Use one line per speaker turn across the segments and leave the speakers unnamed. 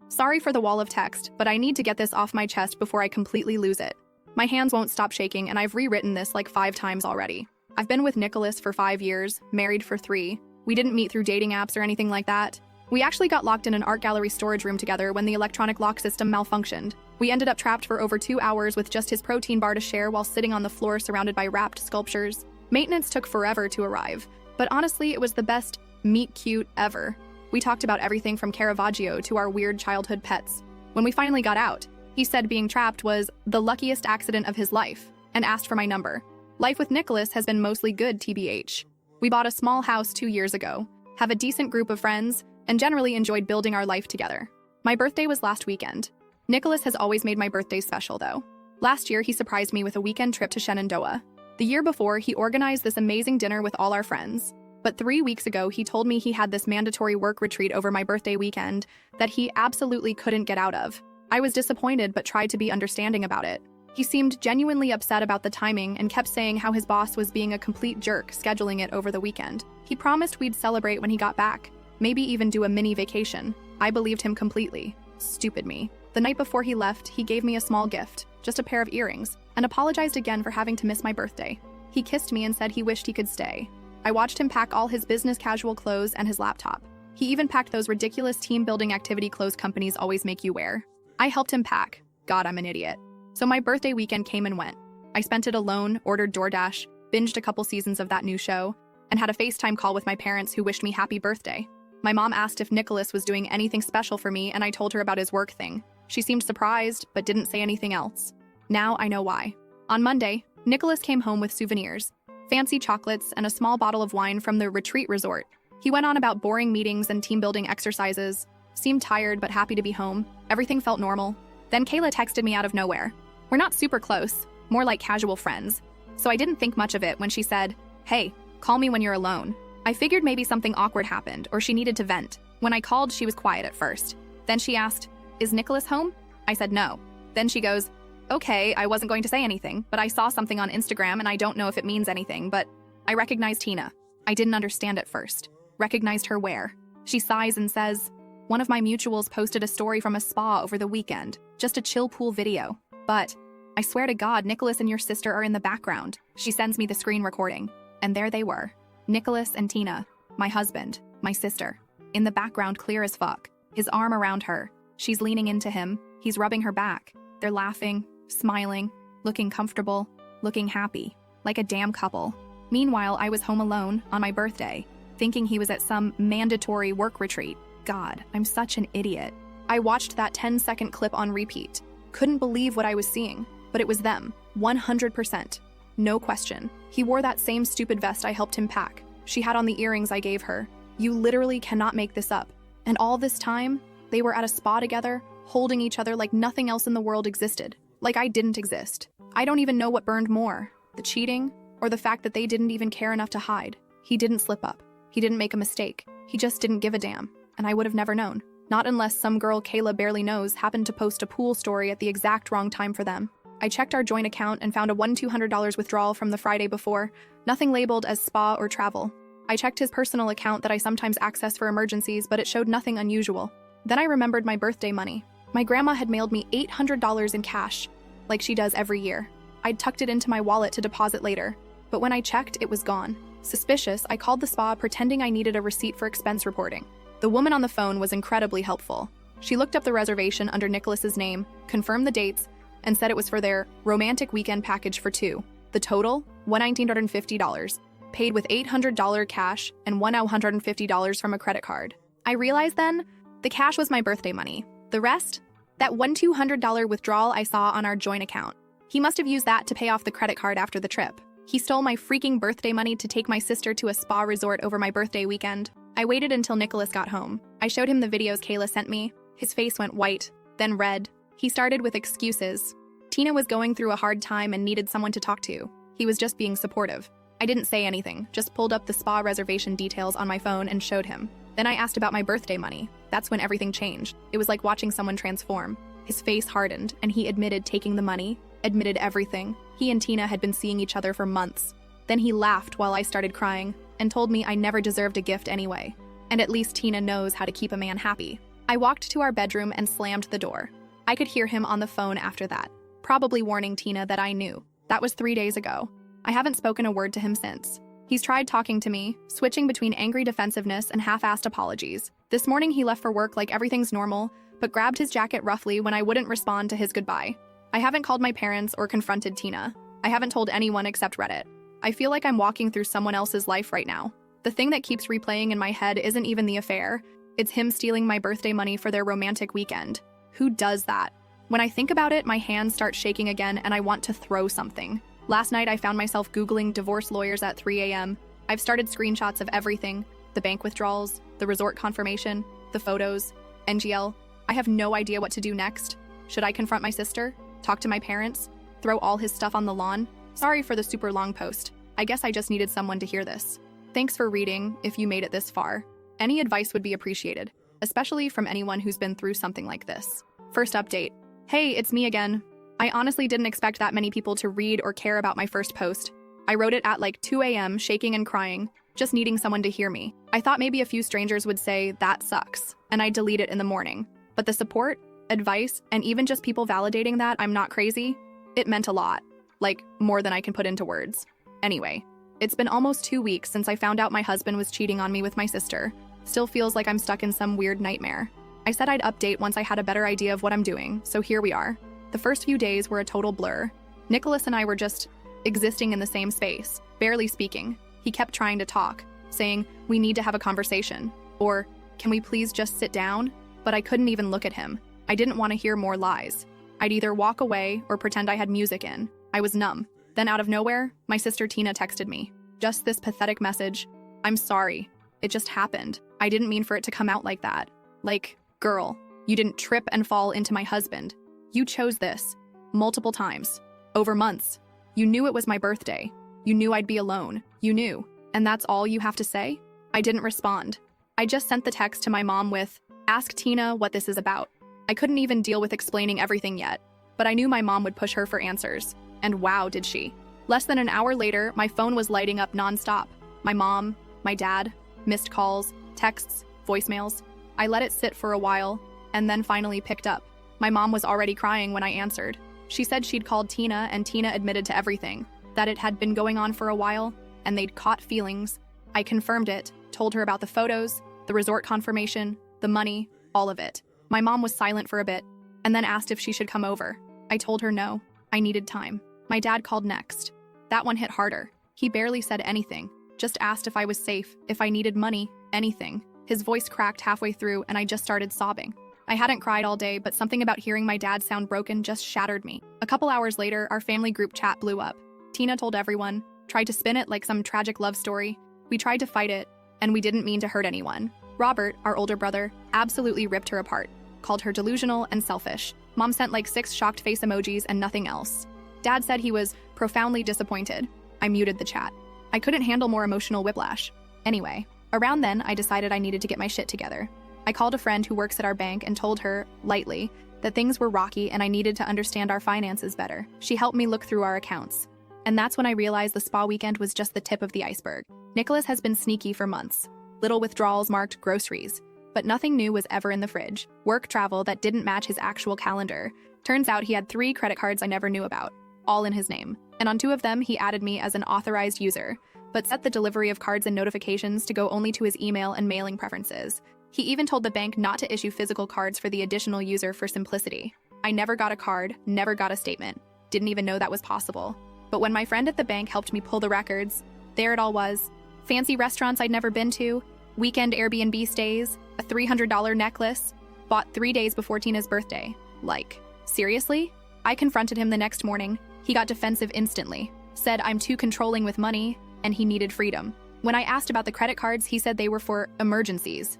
Sorry for the wall of text, but I need to get this off my chest before I completely lose it. My hands won't stop shaking, and I've rewritten this like 5 times already. I've been with Nicholas for 5 years, married for 3. We didn't meet through dating apps or anything like that. We actually got locked in an art gallery storage room together when the electronic lock system malfunctioned. We ended up trapped for over 2 hours with just his protein bar to share while sitting on the floor surrounded by wrapped sculptures. Maintenance took forever to arrive, but honestly, it was the best meet cute ever. We talked about everything from Caravaggio to our weird childhood pets. When we finally got out, he said being trapped was the luckiest accident of his life and asked for my number. Life with Nicholas has been mostly good, TBH. We bought a small house 2 years ago, have a decent group of friends, and generally enjoyed building our life together. My birthday was last weekend. Nicholas has always made my birthday special, though. Last year, he surprised me with a weekend trip to Shenandoah. The year before, he organized this amazing dinner with all our friends. But 3 weeks ago, he told me he had this mandatory work retreat over my birthday weekend that he absolutely couldn't get out of. I was disappointed but tried to be understanding about it. He seemed genuinely upset about the timing and kept saying how his boss was being a complete jerk scheduling it over the weekend. He promised we'd celebrate when he got back, maybe even do a mini vacation. I believed him completely. Stupid me. The night before he left, he gave me a small gift, just a pair of earrings, and apologized again for having to miss my birthday. He kissed me and said he wished he could stay. I watched him pack all his business casual clothes and his laptop. He even packed those ridiculous team-building activity clothes companies always make you wear. I helped him pack. God, I'm an idiot. So my birthday weekend came and went. I spent it alone, ordered DoorDash, binged a couple seasons of that new show, and had a FaceTime call with my parents who wished me happy birthday. My mom asked if Nicholas was doing anything special for me, and I told her about his work thing. She seemed surprised, but didn't say anything else. Now I know why. On Monday, Nicholas came home with souvenirs, fancy chocolates, and a small bottle of wine from the retreat resort. He went on about boring meetings and team-building exercises, seemed tired but happy to be home. Everything felt normal. Then Kayla texted me out of nowhere. We're not super close, more like casual friends. So I didn't think much of it when she said, "Hey, call me when you're alone." I figured maybe something awkward happened or she needed to vent. When I called, she was quiet at first. Then she asked, "Is Nicholas home?" I said no. Then she goes, "Okay, I wasn't going to say anything, but I saw something on Instagram and I don't know if it means anything, but I recognized Tina." I didn't understand at first. Recognized her where? She sighs and says, "One of my mutuals posted a story from a spa over the weekend, just a chill pool video. But I swear to God, Nicholas and your sister are in the background." She sends me the screen recording, and there they were. Nicholas and Tina, my husband, my sister, in the background clear as fuck, his arm around her. She's leaning into him, he's rubbing her back. They're laughing, smiling, looking comfortable, looking happy, like a damn couple. Meanwhile, I was home alone on my birthday, thinking he was at some mandatory work retreat. God, I'm such an idiot. I watched that 10-second clip on repeat. Couldn't believe what I was seeing, but it was them, 100%. No question. He wore that same stupid vest I helped him pack. She had on the earrings I gave her. You literally cannot make this up. And all this time, they were at a spa together, holding each other like nothing else in the world existed. Like I didn't exist. I don't even know what burned more, the cheating or the fact that they didn't even care enough to hide. He didn't slip up. He didn't make a mistake. He just didn't give a damn. And I would have never known. Not unless some girl Kayla barely knows happened to post a pool story at the exact wrong time for them. I checked our joint account and found a $1,200 withdrawal from the Friday before, nothing labeled as spa or travel. I checked his personal account that I sometimes access for emergencies, but it showed nothing unusual. Then I remembered my birthday money. My grandma had mailed me $800 in cash, like she does every year. I'd tucked it into my wallet to deposit later, but when I checked, it was gone. Suspicious, I called the spa pretending I needed a receipt for expense reporting. The woman on the phone was incredibly helpful. She looked up the reservation under Nicholas's name, confirmed the dates, and said it was for their romantic weekend package for 2. The total, $1,950, paid with $800 cash and $150 from a credit card. I realized then, the cash was my birthday money. The rest? That $1,200 withdrawal I saw on our joint account. He must have used that to pay off the credit card after the trip. He stole my freaking birthday money to take my sister to a spa resort over my birthday weekend. I waited until Nicholas got home. I showed him the videos Kayla sent me. His face went white, then red. He started with excuses. Tina was going through a hard time and needed someone to talk to. He was just being supportive. I didn't say anything, just pulled up the spa reservation details on my phone and showed him. Then I asked about my birthday money. That's when everything changed. It was like watching someone transform. His face hardened, and he admitted taking the money, admitted everything. He and Tina had been seeing each other for months. Then he laughed while I started crying and told me I never deserved a gift anyway. And at least Tina knows how to keep a man happy. I walked to our bedroom and slammed the door. I could hear him on the phone after that, probably warning Tina that I knew. That was 3 days ago. I haven't spoken a word to him since. He's tried talking to me, switching between angry defensiveness and half-assed apologies. This morning he left for work like everything's normal, but grabbed his jacket roughly when I wouldn't respond to his goodbye. I haven't called my parents or confronted Tina. I haven't told anyone except Reddit. I feel like I'm walking through someone else's life right now. The thing that keeps replaying in my head isn't even the affair. It's him stealing my birthday money for their romantic weekend. Who does that? When I think about it, my hands start shaking again and I want to throw something. Last night, I found myself Googling divorce lawyers at 3 a.m. I've started screenshots of everything: the bank withdrawals, the resort confirmation, the photos, NGL. I have no idea what to do next. Should I confront my sister? Talk to my parents? Throw all his stuff on the lawn? Sorry for the super long post. I guess I just needed someone to hear this. Thanks for reading, if you made it this far. Any advice would be appreciated, especially from anyone who's been through something like this. First update. Hey, it's me again. I honestly didn't expect that many people to read or care about my first post. I wrote it at like 2 a.m., shaking and crying, just needing someone to hear me. I thought maybe a few strangers would say, that sucks, and I'd delete it in the morning. But the support, advice, and even just people validating that I'm not crazy, it meant a lot. Like, more than I can put into words. Anyway, it's been almost 2 weeks since I found out my husband was cheating on me with my sister. Still feels like I'm stuck in some weird nightmare. I said I'd update once I had a better idea of what I'm doing, so here we are. The first few days were a total blur. Nicholas and I were just existing in the same space, barely speaking. He kept trying to talk, saying, we need to have a conversation, or can we please just sit down? But I couldn't even look at him. I didn't want to hear more lies. I'd either walk away or pretend I had music in. I was numb. Then out of nowhere, my sister Tina texted me. Just this pathetic message. I'm sorry. It just happened. I didn't mean for it to come out like that. Like, girl, you didn't trip and fall into my husband. You chose this. Multiple times. Over months. You knew it was my birthday. You knew I'd be alone. You knew. And that's all you have to say? I didn't respond. I just sent the text to my mom with, ask Tina what this is about. I couldn't even deal with explaining everything yet, but I knew my mom would push her for answers. And wow, did she. Less than an hour later, my phone was lighting up nonstop. My mom, my dad, missed calls, texts, voicemails. I let it sit for a while, and then finally picked up. My mom was already crying when I answered. She said she'd called Tina, and Tina admitted to everything, that it had been going on for a while, and they'd caught feelings. I confirmed it, told her about the photos, the resort confirmation, the money, all of it. My mom was silent for a bit, and then asked if she should come over. I told her no, I needed time. My dad called next. That one hit harder. He barely said anything, just asked if I was safe, if I needed money, anything. His voice cracked halfway through, and I just started sobbing. I hadn't cried all day, but something about hearing my dad sound broken just shattered me. A couple hours later, our family group chat blew up. Tina told everyone, tried to spin it like some tragic love story. We tried to fight it, and we didn't mean to hurt anyone. Robert, our older brother, absolutely ripped her apart, called her delusional and selfish. Mom sent like 6 shocked face emojis and nothing else. Dad said he was profoundly disappointed. I muted the chat. I couldn't handle more emotional whiplash. Anyway, around then, I decided I needed to get my shit together. I called a friend who works at our bank and told her, lightly, that things were rocky and I needed to understand our finances better. She helped me look through our accounts. And that's when I realized the spa weekend was just the tip of the iceberg. Nicholas has been sneaky for months. Little withdrawals marked groceries. But nothing new was ever in the fridge. Work travel that didn't match his actual calendar. Turns out he had 3 credit cards I never knew about, all in his name. And on 2 of them, he added me as an authorized user, but set the delivery of cards and notifications to go only to his email and mailing preferences. He even told the bank not to issue physical cards for the additional user for simplicity. I never got a card, never got a statement. Didn't even know that was possible. But when my friend at the bank helped me pull the records, there it all was. Fancy restaurants I'd never been to, weekend Airbnb stays, a $300 necklace, bought 3 days before Tina's birthday. Like, seriously? I confronted him the next morning. He got defensive instantly, said I'm too controlling with money, and he needed freedom. When I asked about the credit cards, he said they were for emergencies.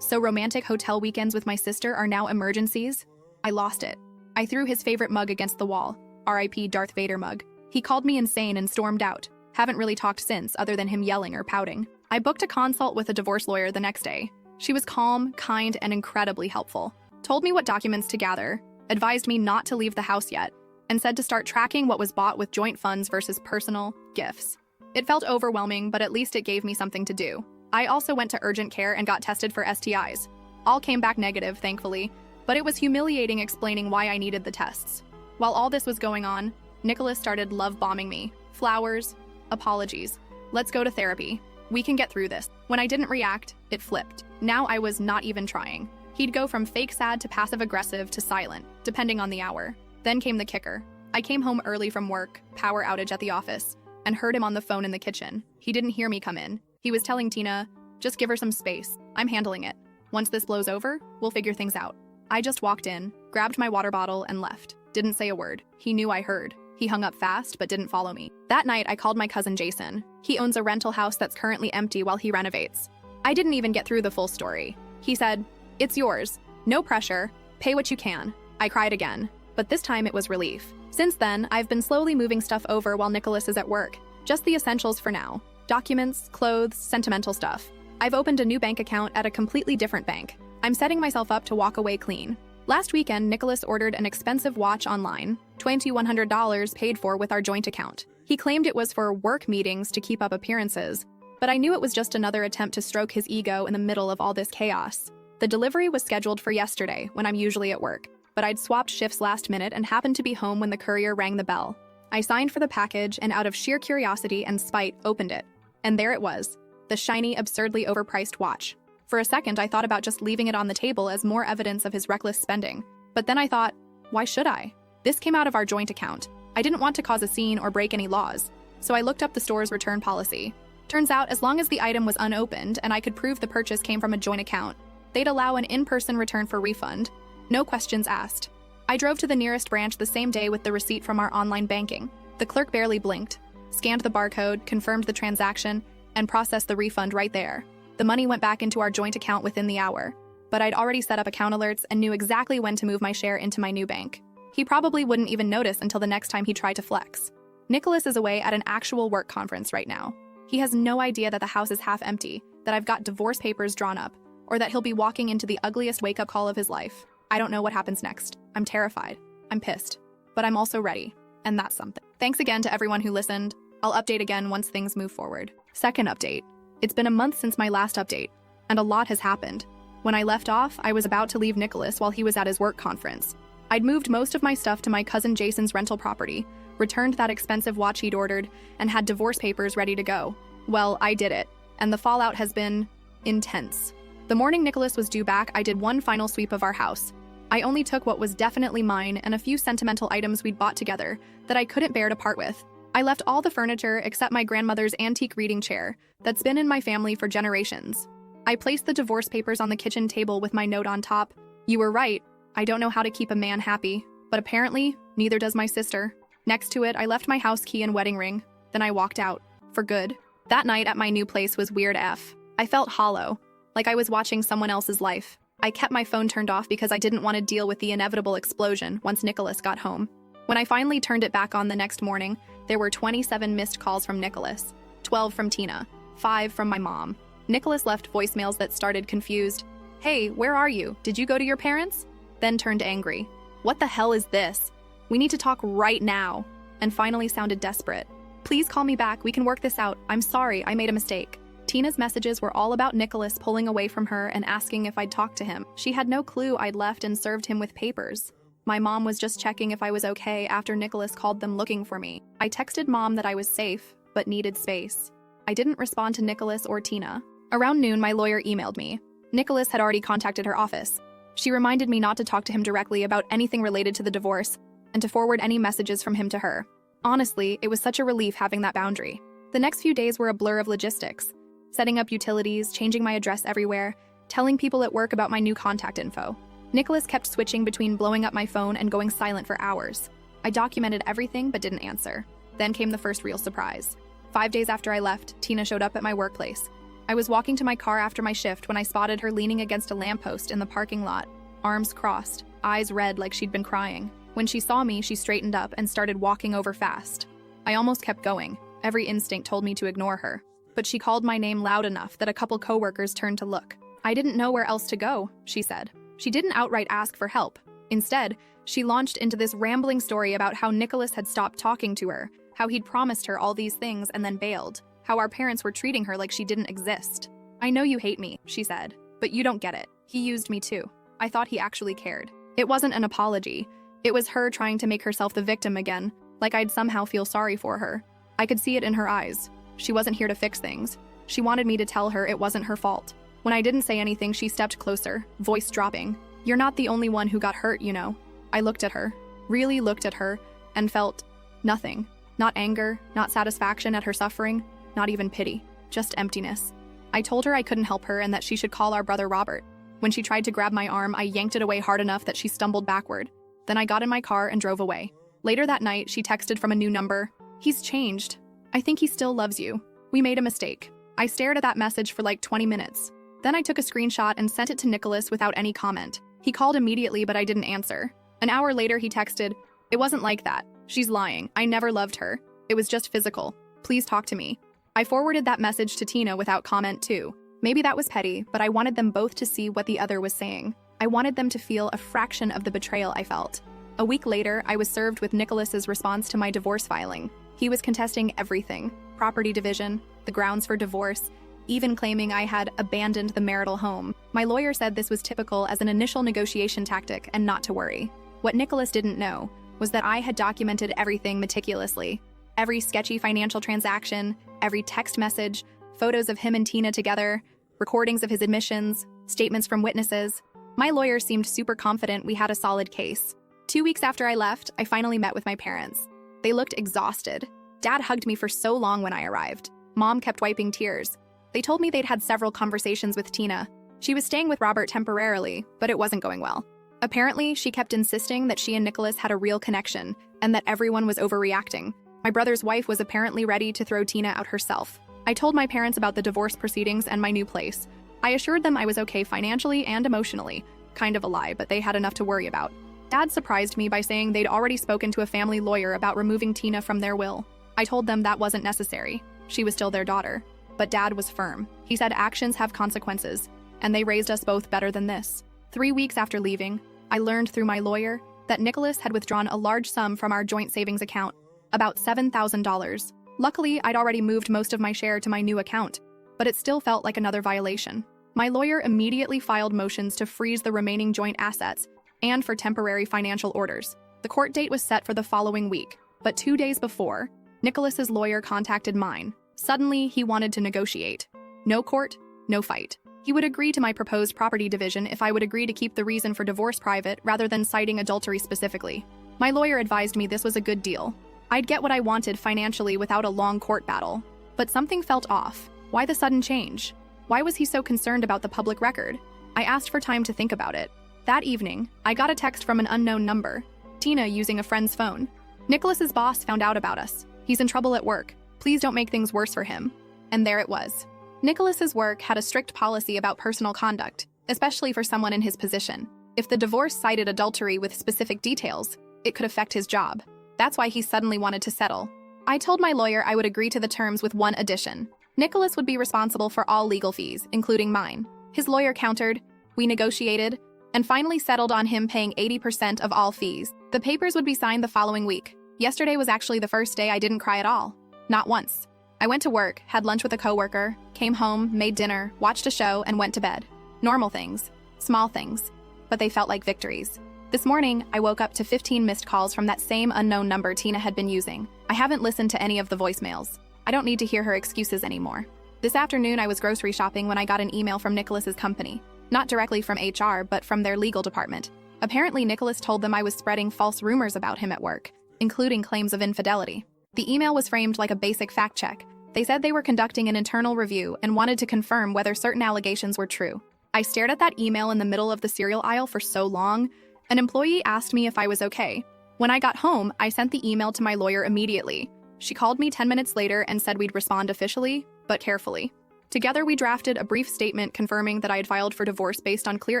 So romantic hotel weekends with my sister are now emergencies? I lost it. I threw his favorite mug against the wall, RIP Darth Vader mug. He called me insane and stormed out. Haven't really talked since, other than him yelling or pouting. I booked a consult with a divorce lawyer the next day. She was calm, kind, and incredibly helpful. Told me what documents to gather, advised me not to leave the house yet, and said to start tracking what was bought with joint funds versus personal gifts. It felt overwhelming, but at least it gave me something to do. I also went to urgent care and got tested for STIs. All came back negative, thankfully, but it was humiliating explaining why I needed the tests. While all this was going on, Nicholas started love bombing me. Flowers, apologies. Let's go to therapy. We can get through this. When I didn't react, it flipped. Now I was not even trying. He'd go from fake sad to passive-aggressive to silent, depending on the hour. Then came the kicker. I came home early from work, power outage at the office, and heard him on the phone in the kitchen. He didn't hear me come in. He was telling Tina, just give her some space. I'm handling it. Once this blows over, we'll figure things out. I just walked in, grabbed my water bottle, and left. Didn't say a word. He knew I heard. He hung up fast, but didn't follow me. That night, I called my cousin Jason. He owns a rental house that's currently empty while he renovates. I didn't even get through the full story. He said, "It's yours. No pressure. Pay what you can." I cried again, but this time it was relief. Since then, I've been slowly moving stuff over while Nicholas is at work. Just the essentials for now. Documents, clothes, sentimental stuff. I've opened a new bank account at a completely different bank. I'm setting myself up to walk away clean. Last weekend, Nicholas ordered an expensive watch online, $2,100 paid for with our joint account. He claimed it was for work meetings to keep up appearances, but I knew it was just another attempt to stroke his ego in the middle of all this chaos. The delivery was scheduled for yesterday, when I'm usually at work, but I'd swapped shifts last minute and happened to be home when the courier rang the bell. I signed for the package and out of sheer curiosity and spite, opened it. And there it was, the shiny, absurdly overpriced watch. For a second, I thought about just leaving it on the table as more evidence of his reckless spending. But then I thought, why should I? This came out of our joint account. I didn't want to cause a scene or break any laws, so I looked up the store's return policy. Turns out, as long as the item was unopened and I could prove the purchase came from a joint account, they'd allow an in-person return for refund. No questions asked. I drove to the nearest branch the same day with the receipt from our online banking. The clerk barely blinked, scanned the barcode, confirmed the transaction, and processed the refund right there. The money went back into our joint account within the hour, but I'd already set up account alerts and knew exactly when to move my share into my new bank. He probably wouldn't even notice until the next time he tried to flex. Nicholas is away at an actual work conference right now. He has no idea that the house is half empty, that I've got divorce papers drawn up, or that he'll be walking into the ugliest wake-up call of his life. I don't know what happens next. I'm terrified. I'm pissed. But I'm also ready. And that's something. Thanks again to everyone who listened. I'll update again once things move forward. Second update. It's been a month since my last update, and a lot has happened. When I left off, I was about to leave Nicholas while he was at his work conference. I'd moved most of my stuff to my cousin Jason's rental property, returned that expensive watch he'd ordered, and had divorce papers ready to go. Well, I did it, and the fallout has been intense. The morning Nicholas was due back, I did one final sweep of our house. I only took what was definitely mine and a few sentimental items we'd bought together that I couldn't bear to part with. I left all the furniture except my grandmother's antique reading chair that's been in my family for generations. I placed the divorce papers on the kitchen table with my note on top. You were right. I don't know how to keep a man happy, but apparently, neither does my sister. Next to it, I left my house key and wedding ring. Then I walked out. For good. That night at my new place was weird AF. I felt hollow, like I was watching someone else's life. I kept my phone turned off because I didn't want to deal with the inevitable explosion once Nicholas got home. When I finally turned it back on the next morning, there were 27 missed calls from Nicholas, 12 from Tina, 5 from my mom. Nicholas left voicemails that started confused. Hey, where are you? Did you go to your parents? Then turned angry. What the hell is this? We need to talk right now. And finally sounded desperate. Please call me back. We can work this out. I'm sorry. I made a mistake. Tina's messages were all about Nicholas pulling away from her and asking if I'd talk to him. She had no clue I'd left and served him with papers. My mom was just checking if I was okay after Nicholas called them looking for me. I texted mom that I was safe, but needed space. I didn't respond to Nicholas or Tina. Around noon, my lawyer emailed me. Nicholas had already contacted her office. She reminded me not to talk to him directly about anything related to the divorce and to forward any messages from him to her. Honestly, it was such a relief having that boundary. The next few days were a blur of logistics. Setting up utilities, changing my address everywhere, telling people at work about my new contact info. Nicholas kept switching between blowing up my phone and going silent for hours. I documented everything but didn't answer. Then came the first real surprise. 5 days after I left, Tina showed up at my workplace. I was walking to my car after my shift when I spotted her leaning against a lamppost in the parking lot, arms crossed, eyes red like she'd been crying. When she saw me, she straightened up and started walking over fast. I almost kept going. Every instinct told me to ignore her. But she called my name loud enough that a couple coworkers turned to look. I didn't know where else to go, she said. She didn't outright ask for help. Instead, she launched into this rambling story about how Nicholas had stopped talking to her, how he'd promised her all these things and then bailed, how our parents were treating her like she didn't exist. I know you hate me, she said, but you don't get it. He used me too. I thought he actually cared. It wasn't an apology. It was her trying to make herself the victim again, like I'd somehow feel sorry for her. I could see it in her eyes. She wasn't here to fix things. She wanted me to tell her it wasn't her fault. When I didn't say anything, she stepped closer, voice dropping. "You're not the only one who got hurt, you know." I looked at her, really looked at her, and felt nothing. Not anger, not satisfaction at her suffering, not even pity, just emptiness. I told her I couldn't help her and that she should call our brother Robert. When she tried to grab my arm, I yanked it away hard enough that she stumbled backward. Then I got in my car and drove away. Later that night, she texted from a new number. "He's changed. I think he still loves you. We made a mistake." I stared at that message for like 20 minutes. Then I took a screenshot and sent it to Nicholas without any comment. He called immediately, but I didn't answer. An hour later, he texted, "It wasn't like that. She's lying. I never loved her. It was just physical. Please talk to me." I forwarded that message to Tina without comment too. Maybe that was petty, but I wanted them both to see what the other was saying. I wanted them to feel a fraction of the betrayal I felt. A week later, I was served with Nicholas's response to my divorce filing. He was contesting everything: property division, the grounds for divorce, even claiming I had abandoned the marital home. My lawyer said this was typical as an initial negotiation tactic and not to worry. What Nicholas didn't know was that I had documented everything meticulously. Every sketchy financial transaction, every text message, photos of him and Tina together, recordings of his admissions, statements from witnesses. My lawyer seemed super confident we had a solid case. 2 weeks after I left, I finally met with my parents. They looked exhausted. Dad hugged me for so long when I arrived. Mom kept wiping tears. They told me they'd had several conversations with Tina. She was staying with Robert temporarily, but it wasn't going well. Apparently, she kept insisting that she and Nicholas had a real connection and that everyone was overreacting. My brother's wife was apparently ready to throw Tina out herself. I told my parents about the divorce proceedings and my new place. I assured them I was okay financially and emotionally. Kind of a lie, but they had enough to worry about. Dad surprised me by saying they'd already spoken to a family lawyer about removing Tina from their will. I told them that wasn't necessary. She was still their daughter. But Dad was firm. He said actions have consequences, and they raised us both better than this. 3 weeks after leaving, I learned through my lawyer that Nicholas had withdrawn a large sum from our joint savings account, about $7,000. Luckily, I'd already moved most of my share to my new account, but it still felt like another violation. My lawyer immediately filed motions to freeze the remaining joint assets and for temporary financial orders. The court date was set for the following week, but 2 days before, Nicholas's lawyer contacted mine. Suddenly, he wanted to negotiate. No court, no fight. He would agree to my proposed property division if I would agree to keep the reason for divorce private rather than citing adultery specifically. My lawyer advised me this was a good deal. I'd get what I wanted financially without a long court battle. But something felt off. Why the sudden change? Why was he so concerned about the public record? I asked for time to think about it. That evening, I got a text from an unknown number. Tina using a friend's phone. Nicholas's boss found out about us. He's in trouble at work. Please don't make things worse for him. And there it was. Nicholas's work had a strict policy about personal conduct, especially for someone in his position. If the divorce cited adultery with specific details, it could affect his job. That's why he suddenly wanted to settle. I told my lawyer I would agree to the terms with one addition. Nicholas would be responsible for all legal fees, including mine. His lawyer countered, we negotiated, and finally settled on him paying 80% of all fees. The papers would be signed the following week. Yesterday was actually the first day I didn't cry at all. Not once. I went to work, had lunch with a coworker, came home, made dinner, watched a show, and went to bed. Normal things. Small things. But they felt like victories. This morning, I woke up to 15 missed calls from that same unknown number Tina had been using. I haven't listened to any of the voicemails. I don't need to hear her excuses anymore. This afternoon, I was grocery shopping when I got an email from Nicholas's company. Not directly from HR, but from their legal department. Apparently, Nicholas told them I was spreading false rumors about him at work, including claims of infidelity. The email was framed like a basic fact check. They said they were conducting an internal review and wanted to confirm whether certain allegations were true. I stared at that email in the middle of the cereal aisle for so long. An employee asked me if I was okay. When I got home, I sent the email to my lawyer immediately. She called me 10 minutes later and said we'd respond officially, but carefully. Together, we drafted a brief statement confirming that I had filed for divorce based on clear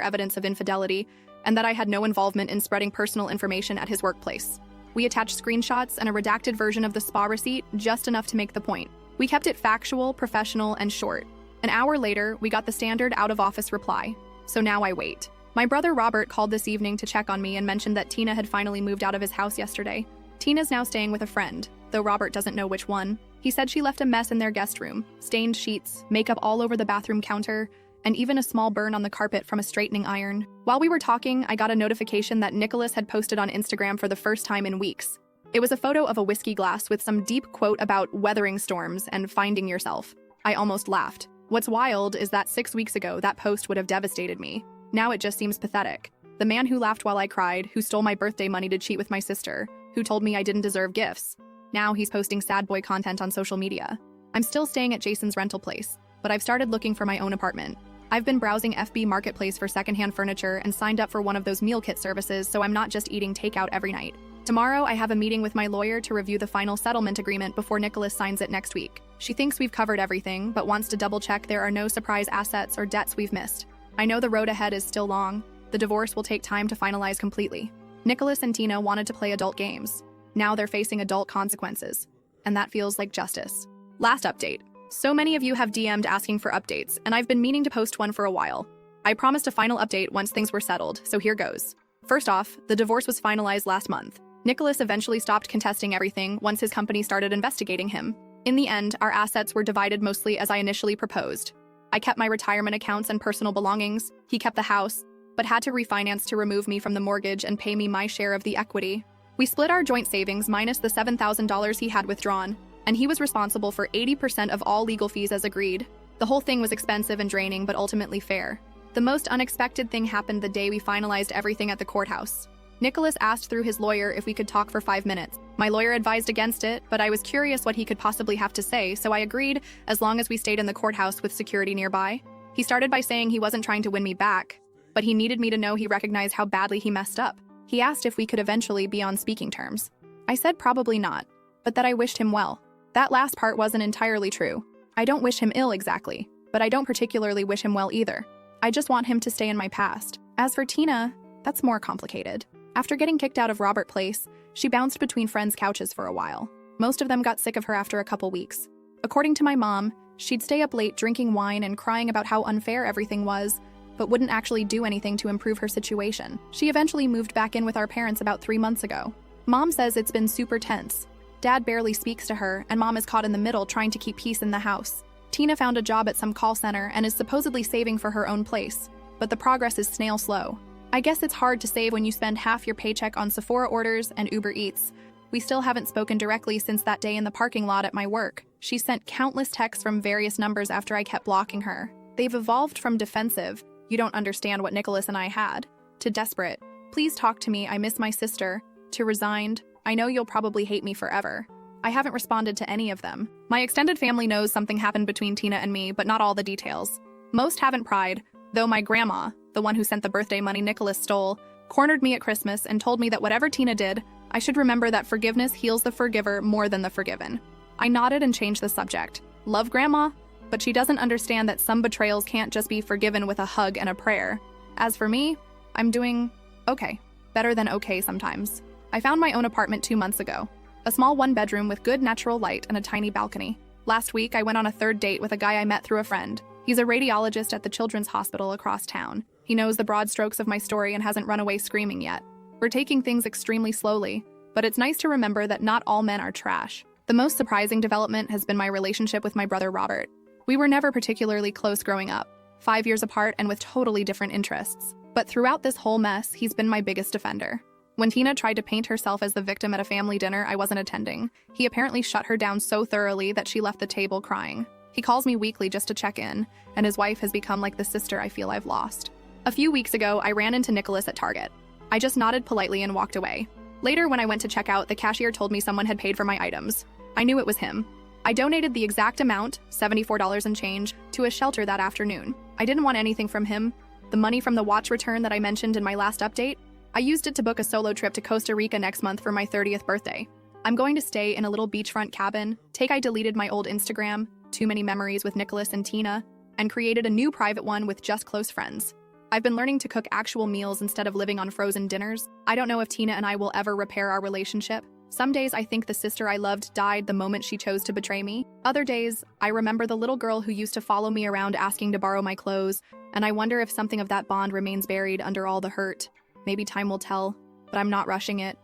evidence of infidelity and that I had no involvement in spreading personal information at his workplace. We attached screenshots and a redacted version of the spa receipt, just enough to make the point. We kept it factual, professional, and short. An hour later, we got the standard out-of-office reply. So now I wait. My brother Robert called this evening to check on me and mentioned that Tina had finally moved out of his house yesterday. Tina's now staying with a friend, though Robert doesn't know which one. He said she left a mess in their guest room, stained sheets, makeup all over the bathroom counter, and even a small burn on the carpet from a straightening iron. While we were talking, I got a notification that Nicholas had posted on Instagram for the first time in weeks. It was a photo of a whiskey glass with some deep quote about weathering storms and finding yourself. I almost laughed. What's wild is that 6 weeks ago, that post would have devastated me. Now it just seems pathetic. The man who laughed while I cried, who stole my birthday money to cheat with my sister, who told me I didn't deserve gifts. Now he's posting sad boy content on social media. I'm still staying at Jason's rental place, but I've started looking for my own apartment. I've been browsing FB Marketplace for secondhand furniture and signed up for one of those meal kit services so I'm not just eating takeout every night. Tomorrow, I have a meeting with my lawyer to review the final settlement agreement before Nicholas signs it next week. She thinks we've covered everything, but wants to double-check there are no surprise assets or debts we've missed. I know the road ahead is still long. The divorce will take time to finalize completely. Nicholas and Tina wanted to play adult games. Now they're facing adult consequences, and that feels like justice. Last update. So many of you have DM'd asking for updates, and I've been meaning to post one for a while. I promised a final update once things were settled, so here goes. First off, the divorce was finalized last month. Nicholas eventually stopped contesting everything once his company started investigating him. In the end, our assets were divided mostly as I initially proposed. I kept my retirement accounts and personal belongings, he kept the house, but had to refinance to remove me from the mortgage and pay me my share of the equity. We split our joint savings minus the $7,000 he had withdrawn, and he was responsible for 80% of all legal fees as agreed. The whole thing was expensive and draining, but ultimately fair. The most unexpected thing happened the day we finalized everything at the courthouse. Nicholas asked through his lawyer if we could talk for 5 minutes. My lawyer advised against it, but I was curious what he could possibly have to say, so I agreed as long as we stayed in the courthouse with security nearby. He started by saying he wasn't trying to win me back, but he needed me to know he recognized how badly he messed up. He asked if we could eventually be on speaking terms. I said probably not, but that I wished him well. That last part wasn't entirely true. I don't wish him ill exactly, but I don't particularly wish him well either. I just want him to stay in my past. As for Tina, that's more complicated. After getting kicked out of Robert Place, she bounced between friends' couches for a while. Most of them got sick of her after a couple weeks. According to my mom, she'd stay up late drinking wine and crying about how unfair everything was, but wouldn't actually do anything to improve her situation. She eventually moved back in with our parents about 3 months ago. Mom says it's been super tense. Dad barely speaks to her, and Mom is caught in the middle trying to keep peace in the house. Tina found a job at some call center and is supposedly saving for her own place, but the progress is snail slow. I guess it's hard to save when you spend half your paycheck on Sephora orders and Uber Eats. We still haven't spoken directly since that day in the parking lot at my work. She sent countless texts from various numbers after I kept blocking her. They've evolved from defensive, "You don't understand what Nicholas and I had," to desperate, "Please talk to me, I miss my sister," to resigned, "I know you'll probably hate me forever." I haven't responded to any of them. My extended family knows something happened between Tina and me, but not all the details. Most haven't pried, though my grandma, the one who sent the birthday money Nicholas stole, cornered me at Christmas and told me that whatever Tina did, I should remember that forgiveness heals the forgiver more than the forgiven. I nodded and changed the subject. Love Grandma, but she doesn't understand that some betrayals can't just be forgiven with a hug and a prayer. As for me, I'm doing okay. Better than okay sometimes. I found my own apartment 2 months ago. A small 1-bedroom with good natural light and a tiny balcony. Last week, I went on a 3rd date with a guy I met through a friend. He's a radiologist at the Children's Hospital across town. He knows the broad strokes of my story and hasn't run away screaming yet. We're taking things extremely slowly, but it's nice to remember that not all men are trash. The most surprising development has been my relationship with my brother Robert. We were never particularly close growing up, 5 years apart and with totally different interests. But throughout this whole mess, he's been my biggest defender. When Tina tried to paint herself as the victim at a family dinner I wasn't attending, he apparently shut her down so thoroughly that she left the table crying. He calls me weekly just to check in, and his wife has become like the sister I feel I've lost. A few weeks ago, I ran into Nicholas at Target. I just nodded politely and walked away. Later, when I went to check out, the cashier told me someone had paid for my items. I knew it was him. I donated the exact amount, $74 and change, to a shelter that afternoon. I didn't want anything from him. The money from the watch return that I mentioned in my last update, I used it to book a solo trip to Costa Rica next month for my 30th birthday. I'm going to stay in a little beachfront cabin. I deleted my old Instagram, too many memories with Nicholas and Tina, and created a new private one with just close friends. I've been learning to cook actual meals instead of living on frozen dinners. I don't know if Tina and I will ever repair our relationship. Some days I think the sister I loved died the moment she chose to betray me. Other days, I remember the little girl who used to follow me around asking to borrow my clothes, and I wonder if something of that bond remains buried under all the hurt. Maybe time will tell, but I'm not rushing it.